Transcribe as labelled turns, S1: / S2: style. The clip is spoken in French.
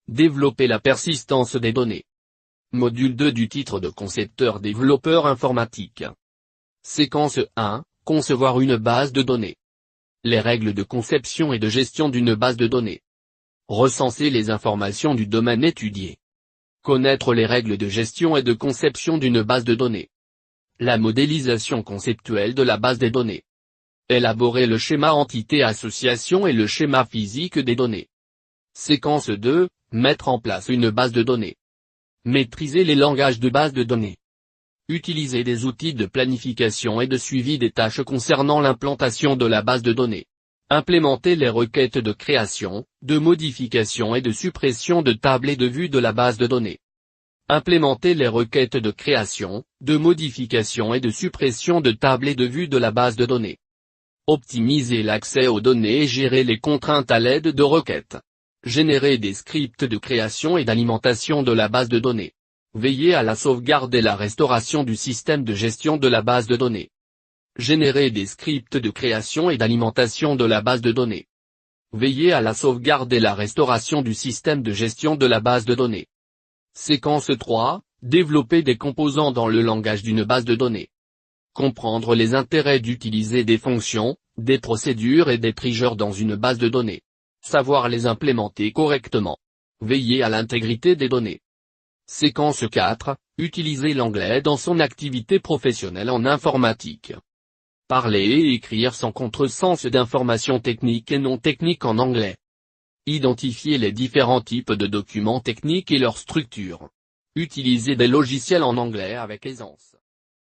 S1: Développer la persistance des données. Module 2 du titre de concepteur-développeur informatique. Séquence 1, concevoir une base de données. Les règles de conception et de gestion d'une base de données. Recenser les informations du domaine étudié. Connaître les règles de gestion et de conception d'une base de données. La modélisation conceptuelle de la base des données. Élaborer le schéma entité-association et le schéma physique des données. Séquence 2, mettre en place une base de données. Maîtriser les langages de base de données. Utiliser des outils de planification et de suivi des tâches concernant l'implantation de la base de données. Implémenter les requêtes de création, de modification et de suppression de tables et de vue de la base de données. Implémenter les requêtes de création, de modification et de suppression de tables et de vue de la base de données. Optimiser l'accès aux données et gérer les contraintes à l'aide de requêtes. Générer des scripts de création et d'alimentation de la base de données. Veiller à la sauvegarde et la restauration du système de gestion de la base de données. Générer des scripts de création et d'alimentation de la base de données. Veiller à la sauvegarde et la restauration du système de gestion de la base de données. Séquence 3, développer des composants dans le langage d'une base de données. Comprendre les intérêts d'utiliser des fonctions, des procédures et des triggers dans une base de données. Savoir les implémenter correctement. Veiller à l'intégrité des données. Séquence 4, utiliser l'anglais dans son activité professionnelle en informatique. Parler et écrire sans contresens d'informations techniques et non techniques en anglais. Identifier les différents types de documents techniques et leur structure. Utiliser des logiciels en anglais avec aisance.